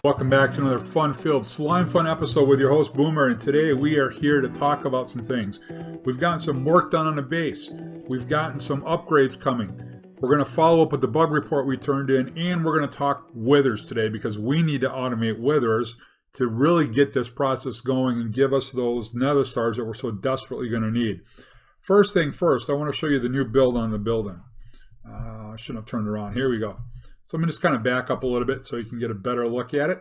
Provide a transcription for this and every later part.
Welcome back to another fun-filled Slimefun episode with your host Boomer, and today we are here to talk about some things. We've gotten some work done on the base. We've gotten some upgrades coming. We're going to follow up with the bug report we turned in, and we're going to talk withers today because we need to automate withers to really get this process going and give us those nether stars that we're so desperately going to need. First thing first, I want to show you the new build on the building. I shouldn't have turned it around. Here we go. So I'm going to just kind of back up a little bit so you can get a better look at it.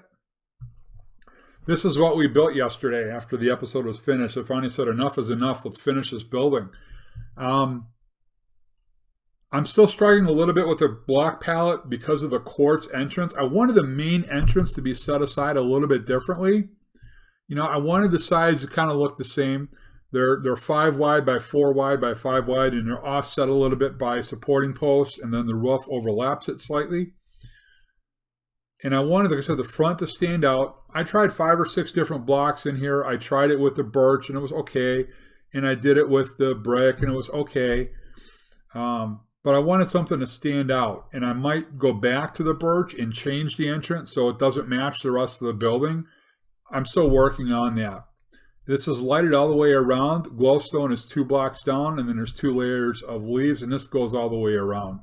This is what we built yesterday after the episode was finished. I finally said enough is enough. Let's finish this building. I'm still struggling a little bit with the block palette because of the quartz entrance. I wanted the main entrance to be set aside a little bit differently. You know, I wanted the sides to kind of look the same. They're 5 wide by 4 wide by 5 wide, and they're offset a little bit by supporting posts, and then the roof overlaps it slightly. And I wanted, like I said, the front to stand out. I tried 5 or 6 different blocks in here. I tried it with the birch, and it was okay. And I did it with the brick, and it was okay. But I wanted something to stand out. And I might go back to the birch and change the entrance so it doesn't match the rest of the building. I'm still working on that. This is lighted all the way around. Glowstone is 2 blocks down, and then there's 2 layers of leaves, and this goes all the way around.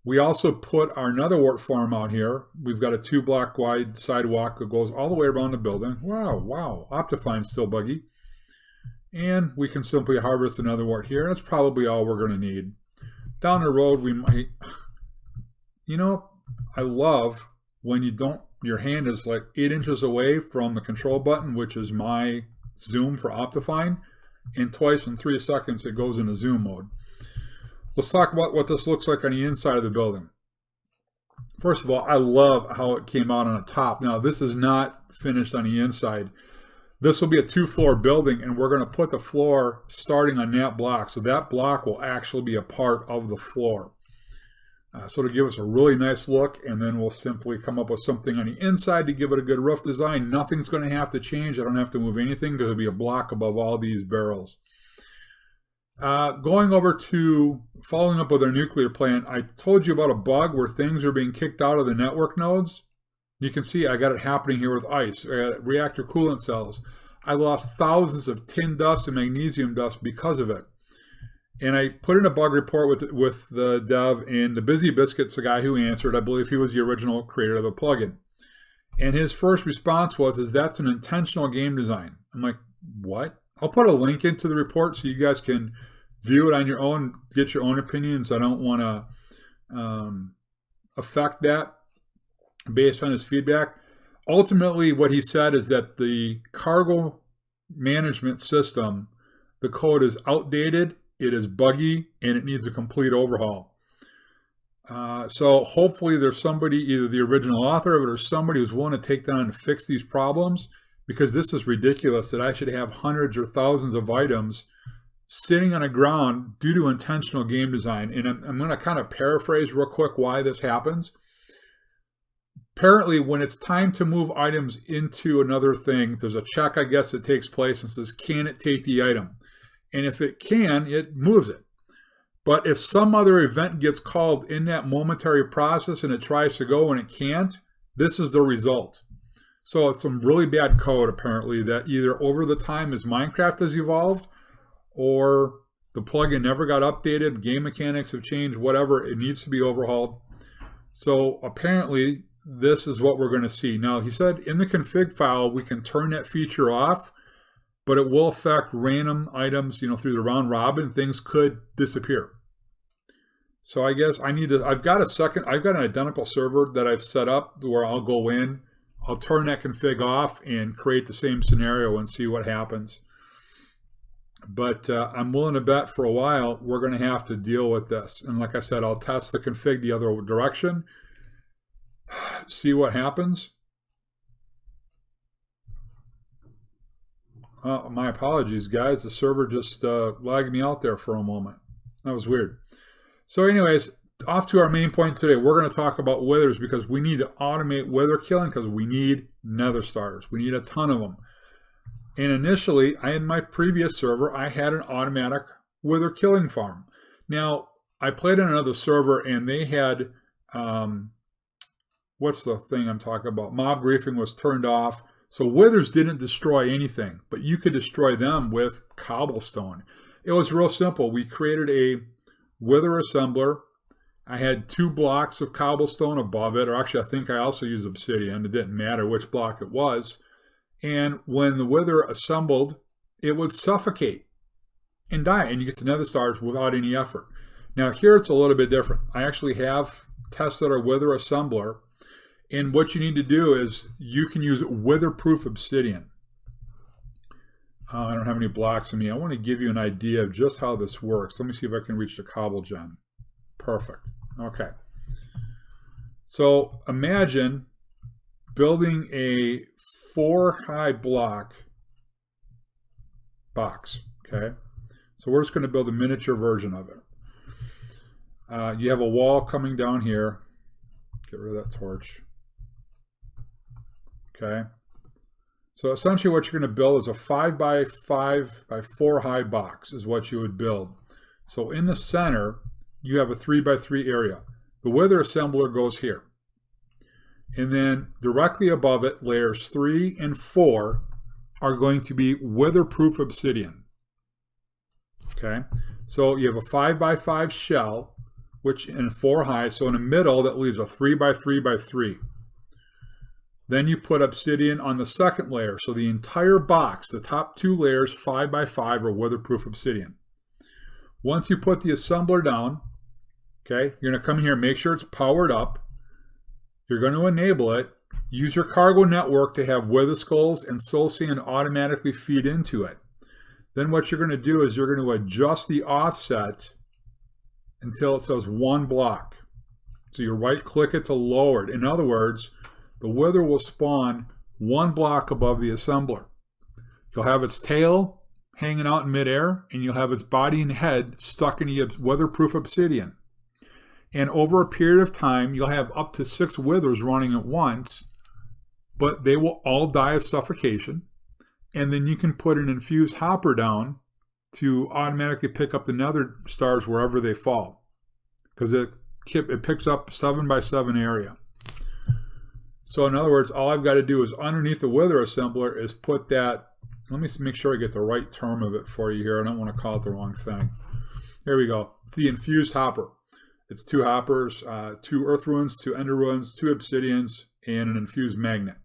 We also put our netherwort farm out here. We've got a 2 block wide sidewalk that goes all the way around the building. Wow, Optifine's still buggy. And we can simply harvest the netherwort here. That's probably all we're going to need. Down the road, we might, you know, I love when you don't, your hand is like 8 inches away from the control button, which is my zoom for Optifine, and twice in 3 seconds it goes into zoom mode. Let's talk about what this looks like on the inside of the building. First of all, I love how it came out on the top. Now, this is not finished on the inside. This will be a 2-floor building, and we're going to put the floor starting on that block. So that block will actually be a part of the floor. So to give us a really nice look, and then we'll simply come up with something on the inside to give it a good roof design. Nothing's going to have to change. I don't have to move anything because it'll be a block above all these barrels. Going over to following up with our nuclear plant, I told you about a bug where things are being kicked out of the network nodes. You can see I got it happening here with ice. I got reactor coolant cells. I lost thousands of tin dust and magnesium dust because of it. And I put in a bug report with the dev, and the Busy Biscuit's the guy who answered. I believe he was the original creator of the plugin. And his first response was, that's an intentional game design. I'm like, what? I'll put a link into the report so you guys can view it on your own, get your own opinions. I don't want to affect that based on his feedback. Ultimately, what he said is that the cargo management system, the code is outdated, it is buggy, and it needs a complete overhaul. So hopefully there's somebody, either the original author of it or somebody who's willing to take that on and fix these problems, because this is ridiculous that I should have hundreds or thousands of items sitting on the ground due to intentional game design. And I'm going to kind of paraphrase real quick why this happens. Apparently, when it's time to move items into another thing, there's a check, I guess, that takes place and says, can it take the item? And if it can, it moves it. But if some other event gets called in that momentary process and it tries to go and it can't, this is the result. So it's some really bad code, apparently, that either over the time as Minecraft has evolved, or the plugin never got updated, game mechanics have changed, whatever, it needs to be overhauled. So apparently this is what we're going to see. Now, he said in the config file we can turn that feature off, but it will affect random items, through the round robin. Things could disappear. So I guess I've got an identical server that I've set up where I'll go in, I'll turn that config off and create the same scenario and see what happens. But I'm willing to bet for a while we're going to have to deal with this. And like I said, I'll test the config the other direction, see what happens. My apologies, guys. The server just lagged me out there for a moment. That was weird. So anyways, off to our main point today. We're going to talk about withers because we need to automate wither killing because we need nether stars. We need a ton of them. And initially, in my previous server, I had an automatic wither killing farm. Now, I played on another server and they had what's the thing I'm talking about? Mob griefing was turned off. So withers didn't destroy anything, but you could destroy them with cobblestone. It was real simple. We created a wither assembler. I had 2 blocks of cobblestone above it, or actually I think I also used obsidian. It didn't matter which block it was. And when the wither assembled, it would suffocate and die, and you get the nether stars without any effort. Now here it's a little bit different. I actually have tested our wither assembler, and what you need to do is you can use wither-proof obsidian. I don't have any blocks in me. I want to give you an idea of just how this works. Let me see if I can reach the cobble gem. Perfect. Okay. So imagine building a 4-high block box. Okay. So we're just going to build a miniature version of it. You have a wall coming down here. Get rid of that torch. Okay. So essentially what you're going to build is a 5 by 5 by 4 high box is what you would build. So in the center, you have a 3 by 3 area. The wither assembler goes here. And then directly above it, layers 3 and 4 are going to be wither-proof obsidian. Okay. So you have a 5 by 5 shell, which in 4 high. So in the middle, that leaves a 3 by 3 by 3. Then you put obsidian on the second layer. So the entire box, the top 2 layers, 5 by 5 are weatherproof obsidian. Once you put the assembler down, okay, you're going to come here and make sure it's powered up. You're going to enable it. Use your cargo network to have wither skulls and soul sand automatically feed into it. Then what you're going to do is you're going to adjust the offset until it says 1 block. So you right click it to lower it. In other words, the wither will spawn 1 block above the assembler. You'll have its tail hanging out in midair, and you'll have its body and head stuck in the weatherproof obsidian. And over a period of time, you'll have up to 6 withers running at once, but they will all die of suffocation. And then you can put an infused hopper down to automatically pick up the nether stars wherever they fall, because it picks up 7 by 7 area. So in other words, all I've got to do is underneath the wither assembler is put that, let me make sure I get the right term of it for you here. I don't want to call it the wrong thing. There we go. It's the infused hopper. It's 2 hoppers, 2 earth ruins, 2 ender ruins, 2 obsidians, and an infused magnet.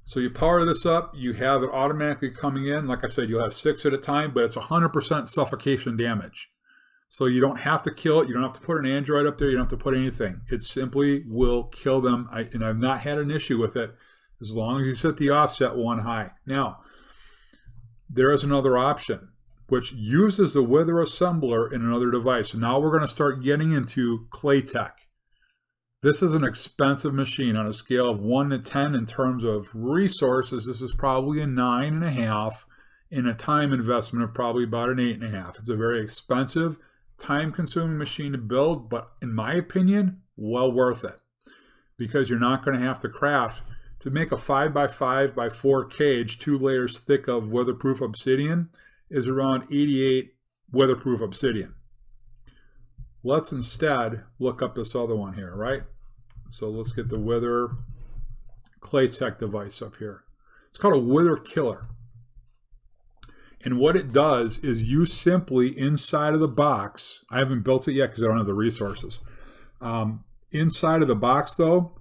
So you power this up, you have it automatically coming in. Like I said, you'll have 6 at a time, but it's 100% suffocation damage. So you don't have to kill it. You don't have to put an android up there. You don't have to put anything. It simply will kill them. And I've not had an issue with it as long as you set the offset 1 high. Now, there is another option, which uses the wither assembler in another device. So now we're going to start getting into clay tech. This is an expensive machine on a scale of 1 to 10 in terms of resources. This is probably a 9.5, and a time investment of probably about an 8.5. It's a very expensive, time-consuming machine to build, but in my opinion, well worth it, because you're not going to have to craft. To make a 5 by 5 by 4 cage, 2 layers thick of weatherproof obsidian, is around 88 weatherproof obsidian. Let's instead look up this other one here, right? So let's get the wither clay tech device up here. It's called a wither killer. And what it does is you simply, inside of the box, I haven't built it yet because I don't have the resources. Inside of the box though,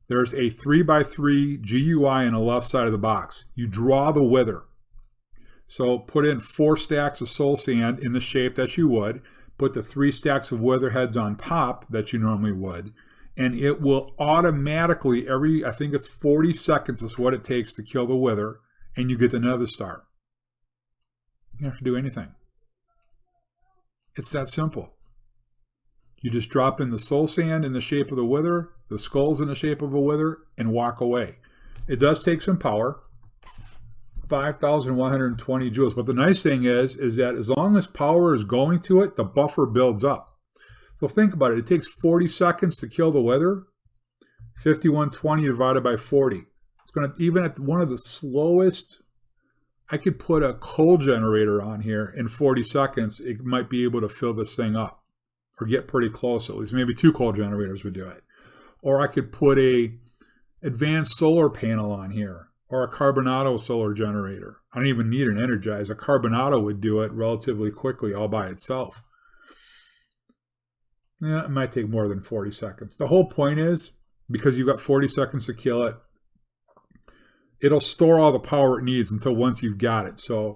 there's a 3 by 3 GUI on the left side of the box. You draw the wither. So put in 4 stacks of soul sand in the shape that you would. Put the 3 stacks of wither heads on top that you normally would. And it will automatically, I think it's 40 seconds is what it takes to kill the wither, and you get the nether star. You don't have to do anything. It's that simple. You just drop in the soul sand in the shape of the wither, the skulls in the shape of a wither, and walk away. It does take some power, 5,120 joules. But the nice thing is that as long as power is going to it, the buffer builds up. So think about it. It takes 40 seconds to kill the wither. 5,120 divided by 40. It's going to, even at one of the slowest, I could put a coal generator on here in 40 seconds. It might be able to fill this thing up. or get pretty close at least. Maybe 2 coal generators would do it. Or I could put a advanced solar panel on here, or a Carbonado solar generator. I don't even need an Energize. A Carbonado would do it relatively quickly all by itself. Yeah, it might take more than 40 seconds. The whole point is, because you've got 40 seconds to kill it, it'll store all the power it needs until once you've got it. So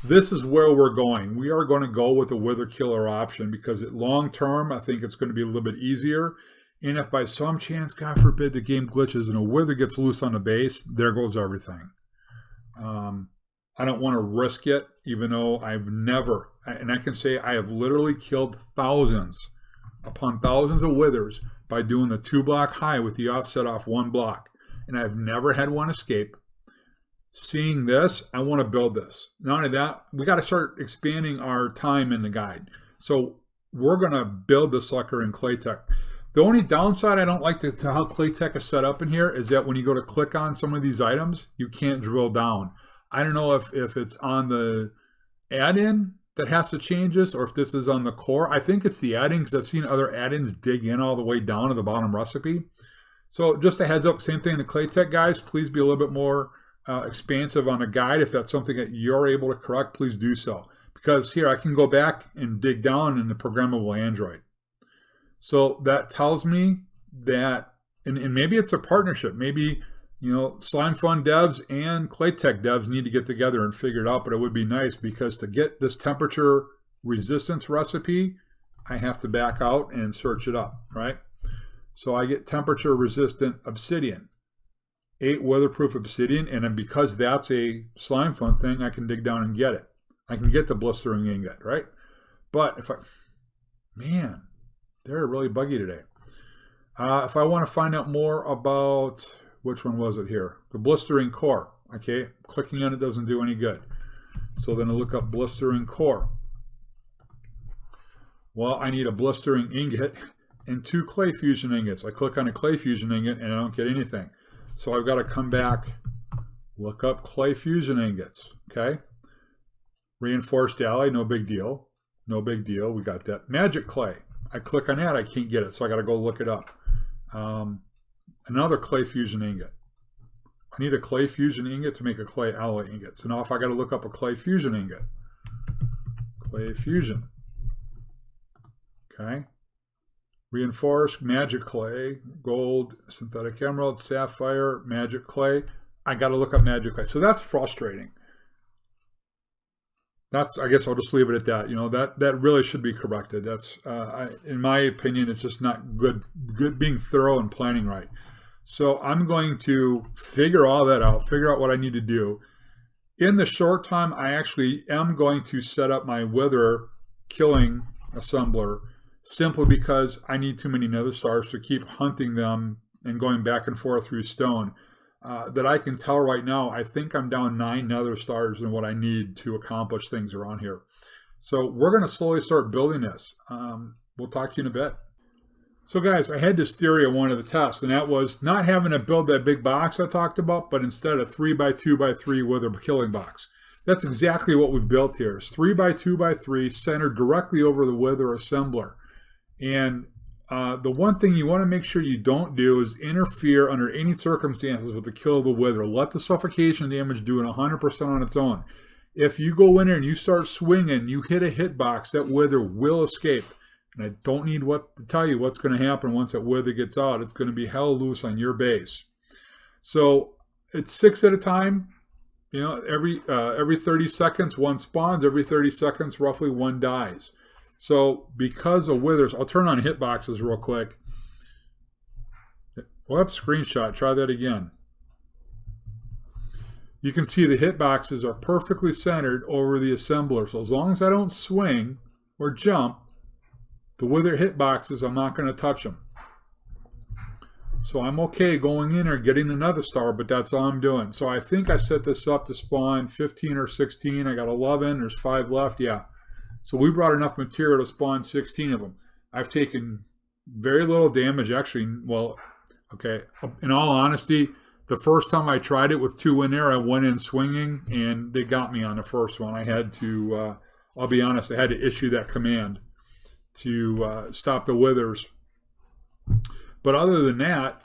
this is where we're going. We are going to go with the Wither Killer option because long term, I think it's going to be a little bit easier. And if by some chance, God forbid, the game glitches and a Wither gets loose on the base, there goes everything. I don't want to risk it, even though I've never, and I can say I have literally killed thousands upon thousands of Withers by doing the 2-block high with the offset off 1 block. And I've never had one escape. Seeing this, I want to build this. Not only that, we got to start expanding our time in the guide. So we're going to build this sucker in Claytech. The only downside I don't like to how Claytech is set up in here is that when you go to click on some of these items, you can't drill down. I don't know if it's on the add-in that has to change this, or if this is on the core. I think it's the add-in because I've seen other add-ins dig in all the way down to the bottom recipe. So just a heads up, same thing in the Claytech guys. Please be a little bit more expansive on a guide. If that's something that you're able to correct, please do so. Because here I can go back and dig down in the programmable Android. So that tells me that, and maybe it's a partnership. Maybe, you know, Slimefun devs and Claytech devs need to get together and figure it out. But it would be nice because to get this temperature resistance recipe, I have to back out and search it up, right? So I get temperature resistant obsidian, 8 weatherproof obsidian, and then because that's a Slimefun thing, I can dig down and get it. I can get the blistering ingot, right? But if man, they're really buggy today. If I want to find out more about, which one was it here? The blistering core. Okay, clicking on it doesn't do any good. So then I look up blistering core. Well, I need a blistering ingot and 2 clay fusion ingots. I click on a clay fusion ingot and I don't get anything. So I've got to come back, look up clay fusion ingots. Okay, reinforced alloy, no big deal. No big deal, we got that. Magic clay. I click on that, I can't get it, so I got to go look it up. Another clay fusion ingot. I need a clay fusion ingot to make a clay alloy ingot. So now if I got to look up a clay fusion ingot. Clay fusion. Okay. Reinforced, magic clay, gold, synthetic emerald, sapphire, magic clay. I got to look up magic clay. So that's frustrating. I guess I'll just leave it at that. You know, that really should be corrected. That's, in my opinion, it's just not good being thorough and planning right. So I'm going to figure all that out, figure out what I need to do. In the short time, I actually am going to set up my wither killing assembler simply because I need too many nether stars to keep hunting them and going back and forth through stone. That I can tell right now, I think I'm down 9 nether stars than what I need to accomplish things around here. So we're going to slowly start building this. We'll talk to you in a bit. So guys, I had this theory I wanted to test, and that was not having to build that big box I talked about, but instead a 3x2x3 wither killing box. That's exactly what we've built here. It's 3x2x3 centered directly over the wither assembler. And the one thing you want to make sure you don't do is interfere under any circumstances with the kill of the wither. Let the suffocation damage do it 100% on its own. If you go in there and you start swinging, you hit a hitbox, that wither will escape. And I don't need to tell you what's going to happen once that wither gets out. It's going to be hell loose on your base. So it's 6 at a time. You know, every 30 seconds one spawns. Every 30 seconds roughly one dies. So because of withers, I'll turn on hitboxes real quick. Whoops, screenshot, try that again. You can see the hitboxes are perfectly centered over the assembler. So as long as I don't swing or jump, the wither hitboxes, I'm not going to touch them. So I'm okay going in or getting another star, but that's all I'm doing. So I think I set this up to spawn 15 or 16. I got 11, there's 5 left, yeah. So we brought enough material to spawn 16 of them. I've taken very little damage, actually. Well, okay, in all honesty, the first time I tried it with 2 in there, I went in swinging, and they got me on the first one. I had to, I'll be honest, I had to issue that command to stop the withers. But other than that,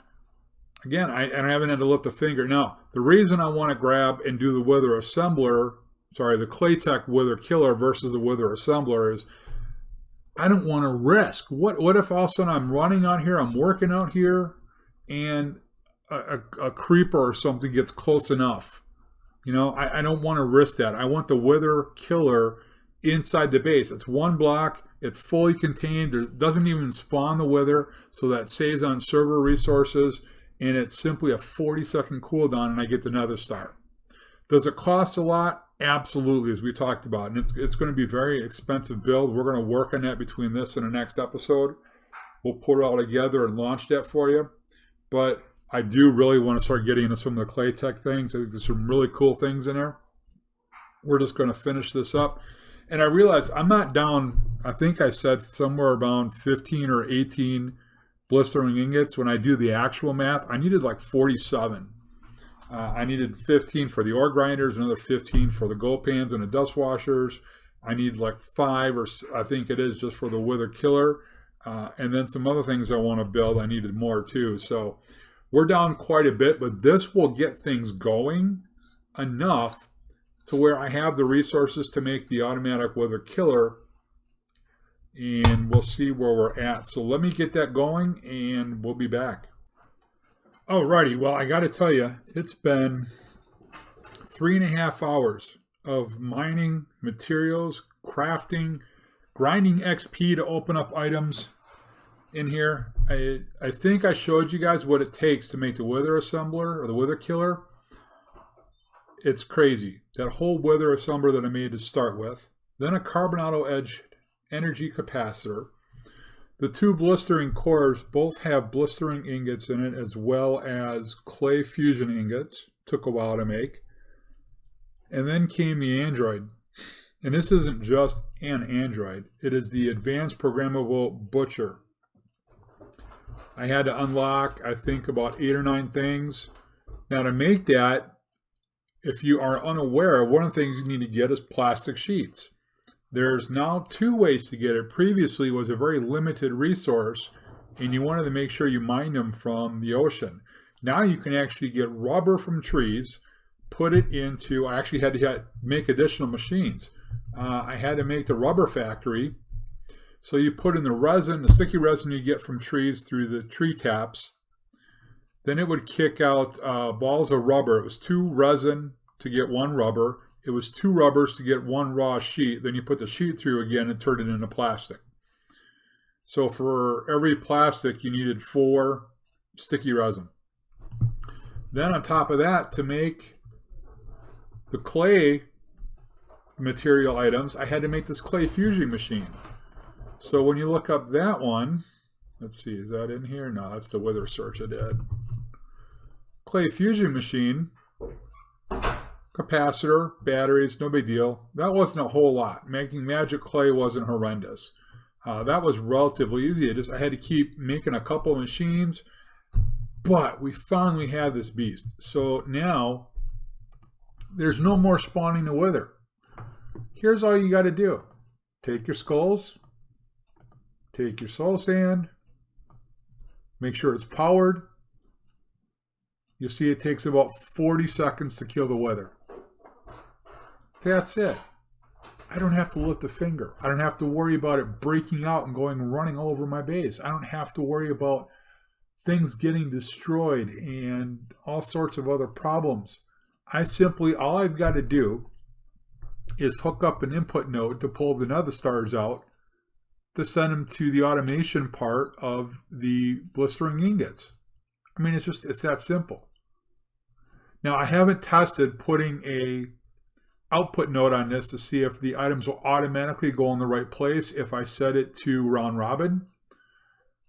again, I haven't had to lift a finger. Now, the reason I want to grab and do the wither assembler, the Claytech wither killer versus the wither assembler is I don't want to risk. What if all of a sudden I'm running out here, I'm working out here, and a creeper or something gets close enough? You know, I don't want to risk that. I want the wither killer inside the base. It's one block. It's fully contained. It doesn't even spawn the wither, so that saves on server resources. And it's simply a 40-second cooldown, and I get the nether star. Does it cost a lot? Absolutely, as we talked about. And it's going to be a very expensive build. We're going to work on that between this and the next episode. We'll put it all together and launch that for you. But I do really want to start getting into some of the Claytech things. I think there's some really cool things in there. We're just going to finish this up. And I realized I'm not down, I think I said somewhere around 15 or 18 blistering ingots. When I do the actual math, I needed like 47. I needed 15 for the ore grinders, another 15 for the gold pans and the dust washers. I need like 5, or I think it is, just for the wither killer. And then some other things I want to build, I needed more too. So we're down quite a bit, but this will get things going enough to where I have the resources to make the automatic wither killer, and we'll see where we're at. So let me get that going and we'll be back. Alrighty, well, I got to tell you, it's been 3.5 hours of mining materials, crafting, grinding XP to open up items in here. I think I showed you guys what it takes to make the wither assembler or the wither killer. It's crazy. That whole wither assembler that I made to start with, then a carbonado edge energy capacitor. The 2 blistering cores both have blistering ingots in it, as well as clay fusion ingots. Took a while to make. And then came the Android. And this isn't just an Android. It is the Advanced Programmable Butcher. I had to unlock, I think, about 8 or 9 things. Now to make that, if you are unaware, one of the things you need to get is plastic sheets. There's now 2 ways to get it. Previously, it was a very limited resource, and you wanted to make sure you mined them from the ocean. Now you can actually get rubber from trees, put it into, I actually had to make additional machines. I had to make the rubber factory. So you put in the resin, the sticky resin you get from trees through the tree taps. Then it would kick out balls of rubber. It was 2 resin to get 1 rubber. It was 2 rubbers to get 1 raw sheet. Then you put the sheet through again and turn it into plastic. So for every plastic, you needed 4 sticky resin. Then on top of that, to make the clay material items, I had to make this clay fusion machine. So when you look up that one, let's see, is that in here? No, that's the wither search I did. Clay fusion machine, capacitor, batteries, no big deal. That wasn't a whole lot. Making magic clay wasn't horrendous. That was relatively easy. I had to keep making a couple of machines, but we finally had this beast. So now there's no more spawning the wither. Here's all you got to do. Take your skulls, take your soul sand, make sure it's powered. You'll see it takes about 40 seconds to kill the wither. That's it. I don't have to lift a finger. I don't have to worry about it breaking out and running all over my base. I don't have to worry about things getting destroyed and all sorts of other problems. All I've got to do is hook up an input node to pull the nether stars out to send them to the automation part of the blistering ingots. I mean, it's that simple. Now, I haven't tested putting a output node on this to see if the items will automatically go in the right place if I set it to round robin,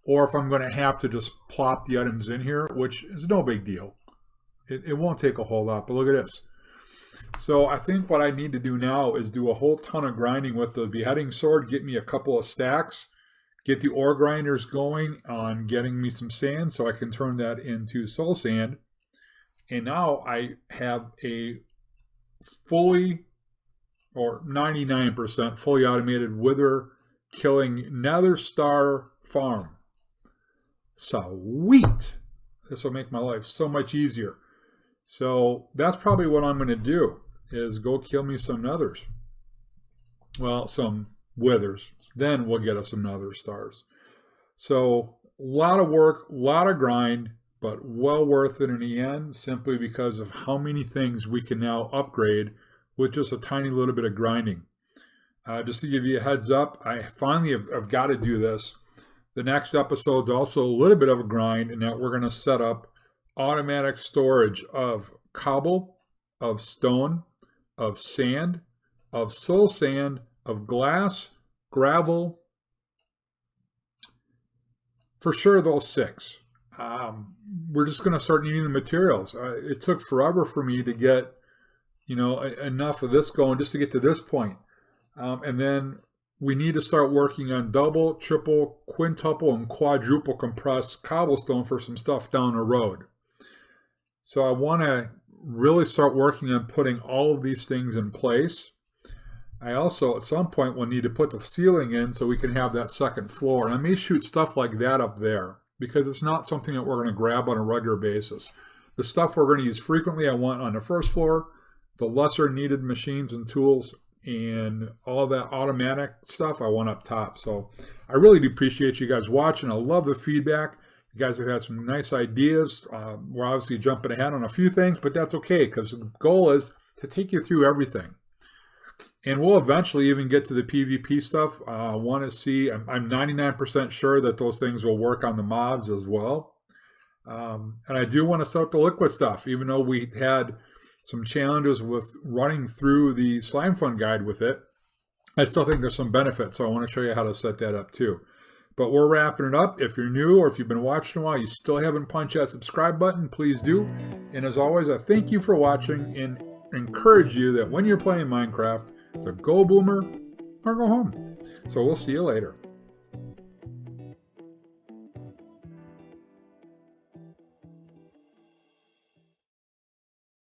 or if I'm going to have to just plop the items in here, which is no big deal. It won't take a whole lot, but look at this. So I think what I need to do now is do a whole ton of grinding with the beheading sword, get me a couple of stacks, get the ore grinders going on getting me some sand so I can turn that into soul sand. And now I have a fully, or 99% fully automated wither killing Nether Star Farm. Sweet! This will make my life so much easier. So that's probably what I'm going to do, is go kill me some Nethers. Well, some Withers. Then we'll get us some Nether Stars. So a lot of work, a lot of grind, but well worth it in the end, simply because of how many things we can now upgrade with just a tiny little bit of grinding. Just to give you a heads up, I finally have got to do this. The next episode's also a little bit of a grind, in that we're going to set up automatic storage of cobble, of stone, of sand, of soul sand, of glass, gravel. For sure, those 6. We're just going to start needing the materials. It took forever for me to get, enough of this going just to get to this point. And then we need to start working on double, triple, quintuple, and quadruple compressed cobblestone for some stuff down the road. So I want to really start working on putting all of these things in place. I also, at some point, will need to put the ceiling in so we can have that second floor. And I may shoot stuff like that up there, because it's not something that we're going to grab on a regular basis. The stuff we're going to use frequently, I want on the first floor. The lesser needed machines and tools and all that automatic stuff, I want up top. So I really do appreciate you guys watching. I love the feedback. You guys have had some nice ideas. We're obviously jumping ahead on a few things, but that's okay, because the goal is to take you through everything. And we'll eventually even get to the PvP stuff. I want to see, I'm 99% sure that those things will work on the mobs as well. And I do want to start the liquid stuff, even though we had some challenges with running through the Slimefun guide with it. I still think there's some benefits, so I want to show you how to set that up too. But we're wrapping it up. If you're new, or if you've been watching a while, you still haven't punched that subscribe button, please do. And as always, I thank you for watching and encourage you that when you're playing Minecraft, it's a go boomer or go home. So we'll see you later.